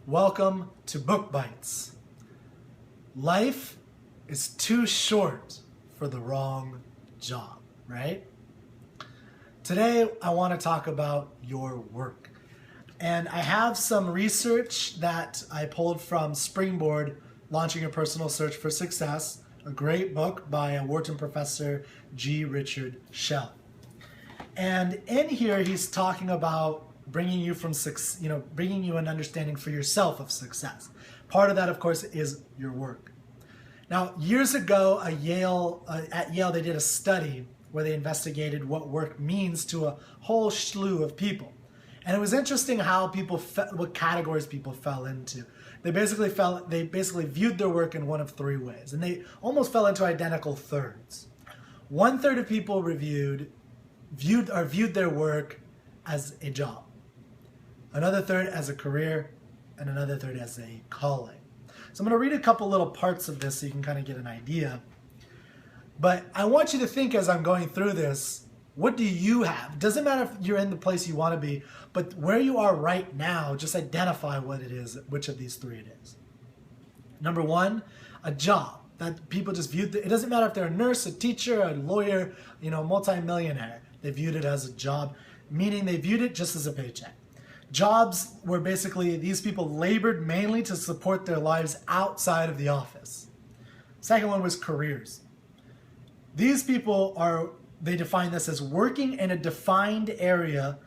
Welcome to Book Bites. Life is too short for the wrong job, right? Today, I want to talk about your work. And I have some research that I pulled from Springboard, Launching a Personal Search for Success, a great book by a Wharton professor, G. Richard Shell. And in here, he's talking about bringing you an understanding for yourself of success. Part of that, of course, is your work. Now, years ago, at Yale, they did a study where they investigated what work means to a whole slew of people. And it was interesting how what categories people fell into. They basically viewed their work in one of three ways, and they almost fell into identical thirds. 1/3 of people viewed their work as a job, another third as a career, and another third as a calling. So I'm going to read a couple little parts of this so you can kind of get an idea. But I want you to think as I'm going through this, what do you have? It doesn't matter if you're in the place you want to be, but where you are right now, just identify what it is, which of these three it is. Number one, a job that people just viewed. It doesn't matter if they're a nurse, a teacher, a lawyer, multi-millionaire. They viewed it as a job, meaning they viewed it just as a paycheck. Jobs were basically, these people labored mainly to support their lives outside of the office. Second one was careers. These people they define this as working in a defined area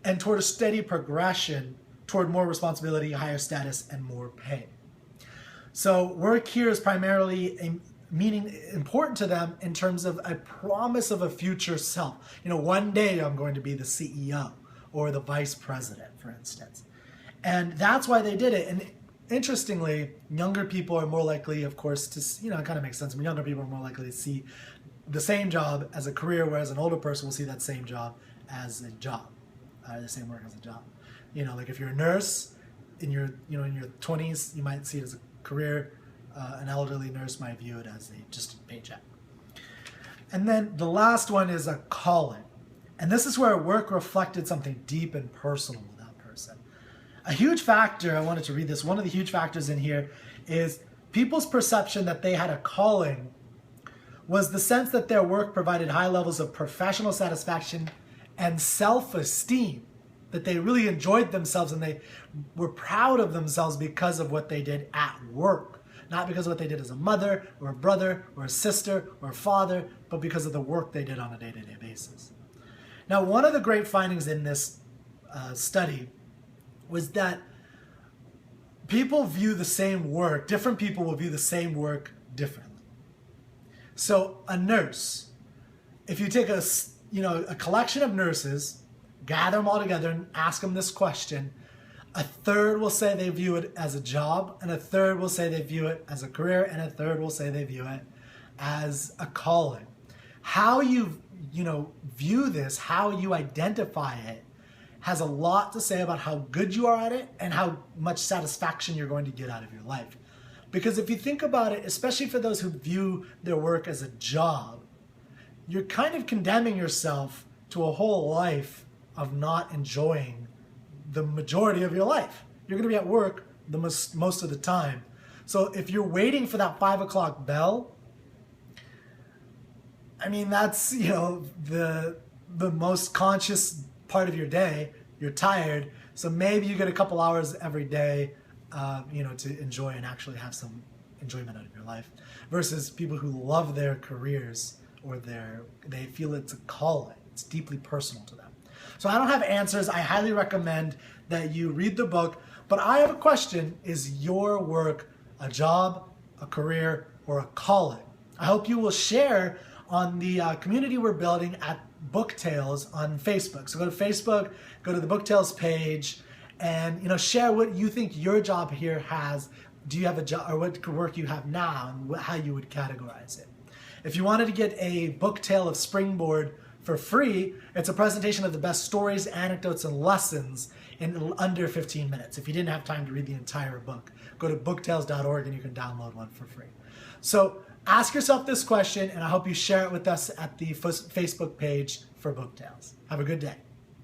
and toward a steady progression toward more responsibility, higher status, and more pay. So work here is primarily meaning important to them in terms of a promise of a future self. One day I'm going to be the CEO or the vice president, for instance. And that's why they did it. And interestingly, younger people are more likely, of course, to, it kind of makes sense. Younger people are more likely to see the same job as a career, whereas an older person will see that same job as a job, the same work as a job. Like if you're a nurse in your 20s, you might see it as a career. An elderly nurse might view it as just a paycheck. And then the last one is a calling. And this is where work reflected something deep and personal with that person. A huge factor, I wanted to read this, one of the huge factors in here is people's perception that they had a calling was the sense that their work provided high levels of professional satisfaction and self-esteem, that they really enjoyed themselves and they were proud of themselves because of what they did at work. Not because of what they did as a mother or a brother or a sister or a father, but because of the work they did on a day-to-day basis. Now, one of the great findings in this study was that people view the same work, different people will view the same work differently. So a nurse, if you take a collection of nurses, gather them all together and ask them this question, a third will say they view it as a job, and a third will say they view it as a career, and a third will say they view it as a calling. How you view this, how you identify it, has a lot to say about how good you are at it and how much satisfaction you're going to get out of your life. Because if you think about it, especially for those who view their work as a job, you're kind of condemning yourself to a whole life of not enjoying the majority of your life. You're going to be at work most of the time. So if you're waiting for that 5 o'clock bell, that's, the most conscious part of your day. You're tired. So maybe you get a couple hours every day, to enjoy and actually have some enjoyment out of your life, versus people who love their careers or they feel it's a calling. It's deeply personal to them. So I don't have answers. I highly recommend that you read the book. But I have a question. Is your work a job, a career, or a calling? I hope you will share on the community we're building at Book Tales on Facebook. So go to Facebook, go to the Book Tales page, and share what you think your job here has. Do you have a job, or what work you have now, and how you would categorize it? If you wanted to get a book tale of Springboard for free, it's a presentation of the best stories, anecdotes, and lessons in under 15 minutes. If you didn't have time to read the entire book, go to booktales.org and you can download one for free. So ask yourself this question, and I hope you share it with us at the Facebook page for Book Tales. Have a good day.